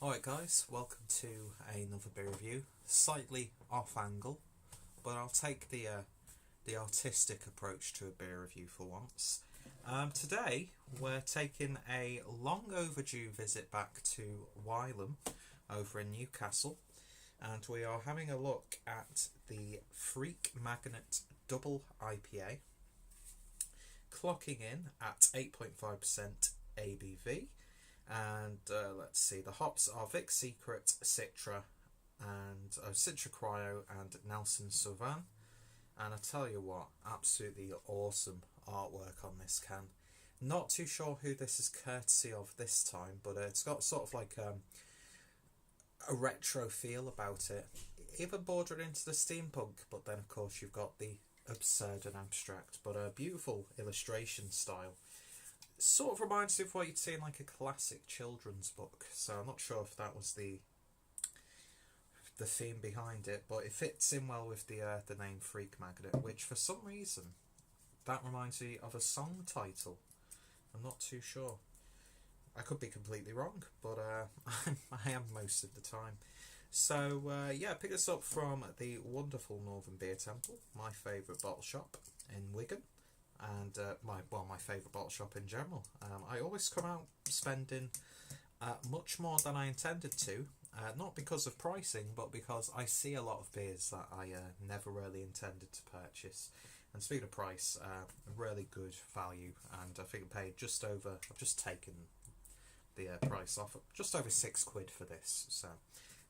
Alright guys, welcome to another beer review. Slightly off angle, but I'll take the artistic approach to a beer review for once. Today we're taking a long overdue visit back to Wylam over in Newcastle, and we are having a look at the Freak Magnet Double IPA, clocking in at 8.5% ABV. And let's see, the hops are Vic Secret, Citra, and Citra Cryo and Nelson Sauvin. And I tell you what, absolutely awesome artwork on this can. Not too sure who this is courtesy of this time, but it's got sort of like a retro feel about it, even bordering into the steampunk. But then of course you've got the absurd and abstract, but a beautiful illustration style. Sort of reminds me of what you'd see in like a classic children's book, so I'm not sure if that was the theme behind it, but it fits in well with the name Freak Magnet, which for some reason that reminds me of a song title. I'm not too sure. I could be completely wrong, but I am most of the time. So yeah, pick this up from the wonderful Northern Beer Temple, my favourite bottle shop in Wigan. And my favourite bottle shop in general. I always come out spending much more than I intended to, not because of pricing, but because I see a lot of beers that I never really intended to purchase. And speaking of price, really good value, and I think I paid just over. I've just taken the price off, just over £6 for this, so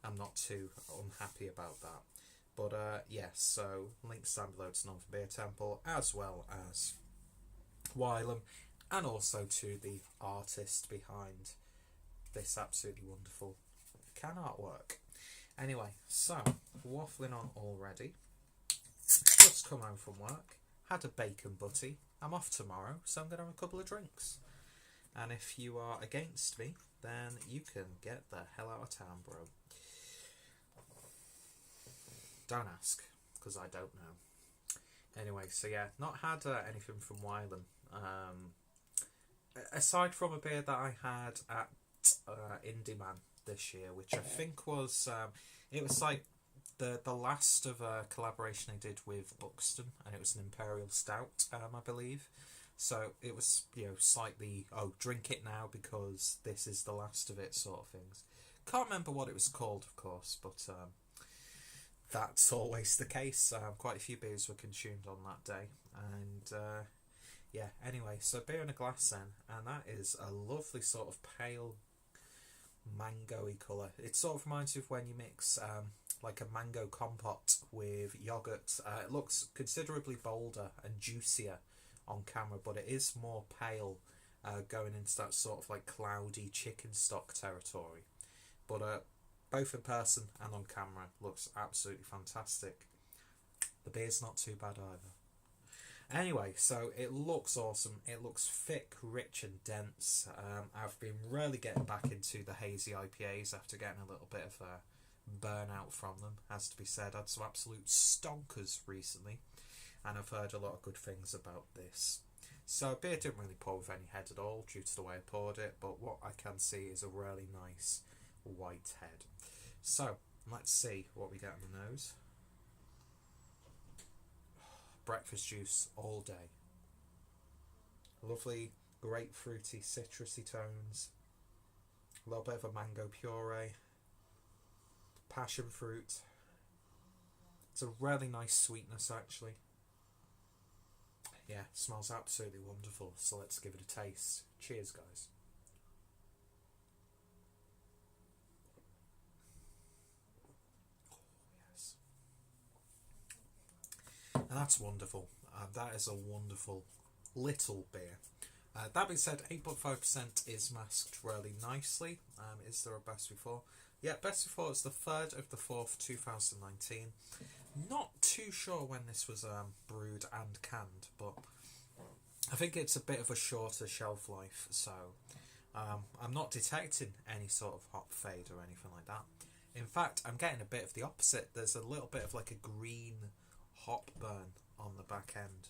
I'm not too unhappy about that. But yes, so links down below to Northern Beer Temple, as well as Wylam, and also to the artist behind this absolutely wonderful can artwork. Anyway, so waffling on already. Just come home from work, had a bacon butty. I'm off tomorrow, so I'm going to have a couple of drinks. And if you are against me, then you can get the hell out of town, bro. Don't ask, because I don't know. Anyway, so yeah, not had anything from Wylam. Aside from a beer that I had at Indie Man this year, which I think was it was like the last of a collaboration I did with Buxton, and it was an Imperial Stout, I believe. So it was, slightly, drink it now because this is the last of it sort of things. Can't remember what it was called, of course, but that's always the case. Quite a few beers were consumed on that day, and yeah, anyway, so beer in a glass then, and that is a lovely sort of pale mango-y colour. It sort of reminds me of when you mix like a mango compote with yoghurt. It looks considerably bolder and juicier on camera, but it is more pale, going into that sort of like cloudy chicken stock territory. But both in person and on camera looks absolutely fantastic. The beer's not too bad either. Anyway, so it looks awesome. It looks thick, rich and dense. I've been really getting back into the hazy IPAs after getting a little bit of a burnout from them, has to be said. I had some absolute stonkers recently, and I've heard a lot of good things about this. So beer didn't really pour with any head at all due to the way I poured it, but what I can see is a really nice white head. So let's see what we get on the nose. Breakfast juice all day. Lovely grapefruity, citrusy tones. A little bit of a mango puree. Passion fruit. It's a really nice sweetness actually. Yeah, smells absolutely wonderful. So let's give it a taste. Cheers, guys. And that's wonderful. That is a wonderful little beer. That being said, 8.5% is masked really nicely. Is there a best before? Yeah, best before is the 3rd of the 4th, 2019. Not too sure when this was brewed and canned, but I think it's a bit of a shorter shelf life, so I'm not detecting any sort of hop fade or anything like that. In fact, I'm getting a bit of the opposite. There's a little bit of like a green hop burn on the back end.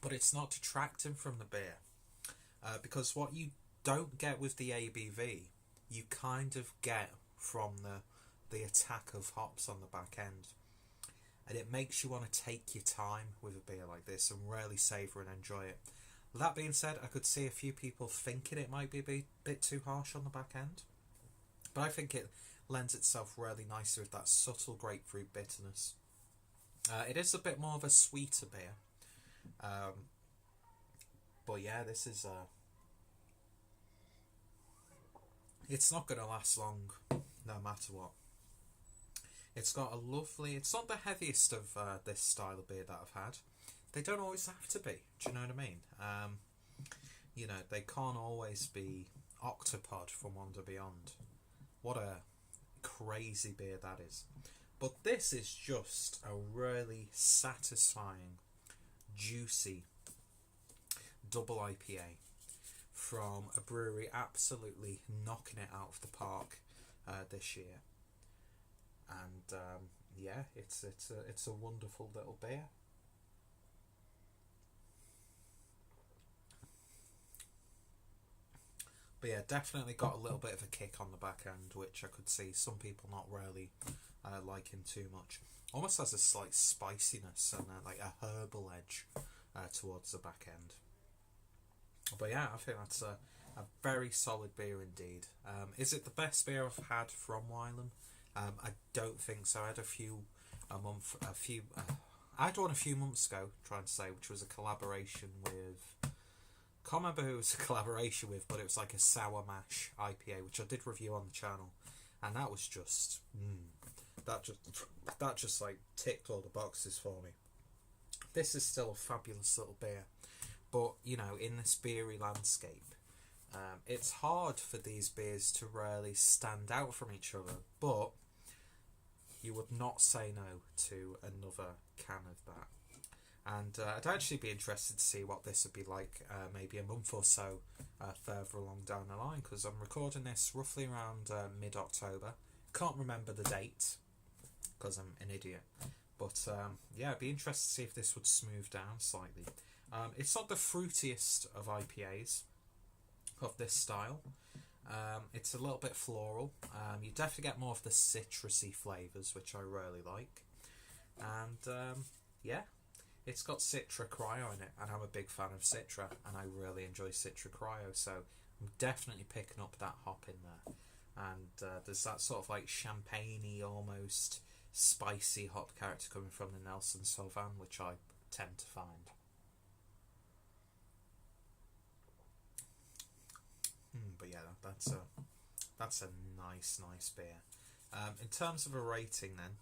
But it's not detracting from the beer. because what you don't get with the ABV, you kind of get from the attack of hops on the back end. And it makes you want to take your time with a beer like this and really savour and enjoy it. That being said, I could see a few people thinking it might be a bit too harsh on the back end, but I think it lends itself really nicely with that subtle grapefruit bitterness. It is a bit more of a sweeter beer, but yeah, this is it's not going to last long no matter what. It's got a lovely... It's not the heaviest of this style of beer that I've had. They don't always have to be. Do you know what I mean? You know, they can't always be Octopod from Wonder Beyond. What a crazy beer that is. But this is just a really satisfying, juicy double IPA from a brewery absolutely knocking it out of the park this year. And yeah, it's a wonderful little beer. But yeah, definitely got a little bit of a kick on the back end, which I could see some people not really liking too much. Almost has a slight spiciness and like a herbal edge towards the back end. But yeah, I think that's a very solid beer indeed. Is it the best beer I've had from Wylam? I don't think so. I had I had one a few months ago, trying to say, which was a collaboration with... Can't remember who it was a collaboration with, but it was like a sour mash IPA, which I did review on the channel, and that was just that just like ticked all the boxes for me. This is still a fabulous little beer, but you know, in this beery landscape, it's hard for these beers to really stand out from each other, but you would not say no to another can of that. And I'd actually be interested to see what this would be like maybe a month or so further along down the line, because I'm recording this roughly around mid-October. Can't remember the date because I'm an idiot. But yeah, I'd be interested to see if this would smooth down slightly. It's not the fruitiest of IPAs of this style. It's a little bit floral. You definitely get more of the citrusy flavours, which I really like. And yeah, it's got Citra Cryo in it, and I'm a big fan of Citra, and I really enjoy Citra Cryo, so I'm definitely picking up that hop in there. And there's that sort of like champagne-y, almost spicy hop character coming from the Nelson Sauvin, which I tend to find. But yeah, that's a nice beer. In terms of a rating then,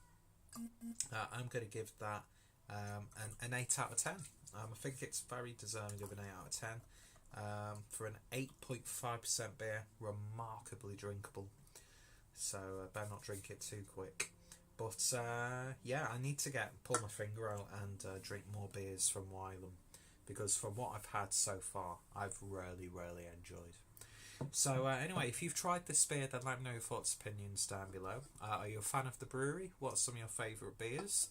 I'm going to give that an 8 out of 10. I think it's very deserving of an 8 out of 10. For an 8.5% beer, remarkably drinkable. So better not drink it too quick. But yeah, I need to pull my finger out and drink more beers from Wylam, because from what I've had so far, I've really enjoyed. So anyway, if you've tried this beer, then let me know your thoughts, opinions down below. Are you a fan of the brewery? What's some of your favourite beers?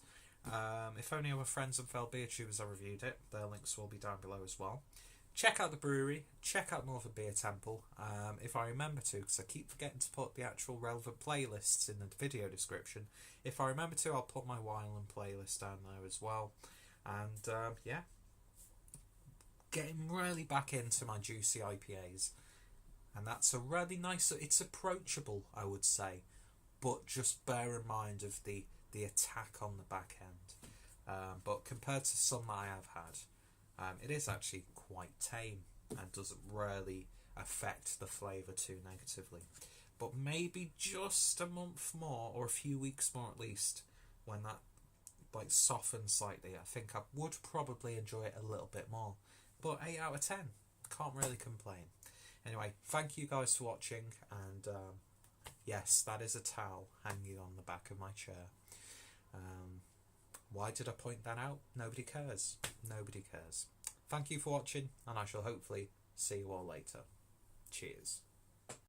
If only other friends and fellow beer tubers have reviewed it, their links will be down below as well. Check out the brewery, check out Northern Beer Temple, if I remember to, because I keep forgetting to put the actual relevant playlists in the video description. If I remember to, I'll put my Wylam playlist down there as well. And yeah, getting really back into my juicy IPAs. And that's a really nice, it's approachable, I would say, but just bear in mind of the attack on the back end. But compared to some that I have had, it is actually quite tame and doesn't really affect the flavour too negatively. But maybe just a month more, or a few weeks more at least, when that like softens slightly, I think I would probably enjoy it a little bit more. But 8 out of 10, can't really complain. Anyway, thank you guys for watching, and yes, that is a towel hanging on the back of my chair. Why did I point that out? Nobody cares. Nobody cares. Thank you for watching, and I shall hopefully see you all later. Cheers.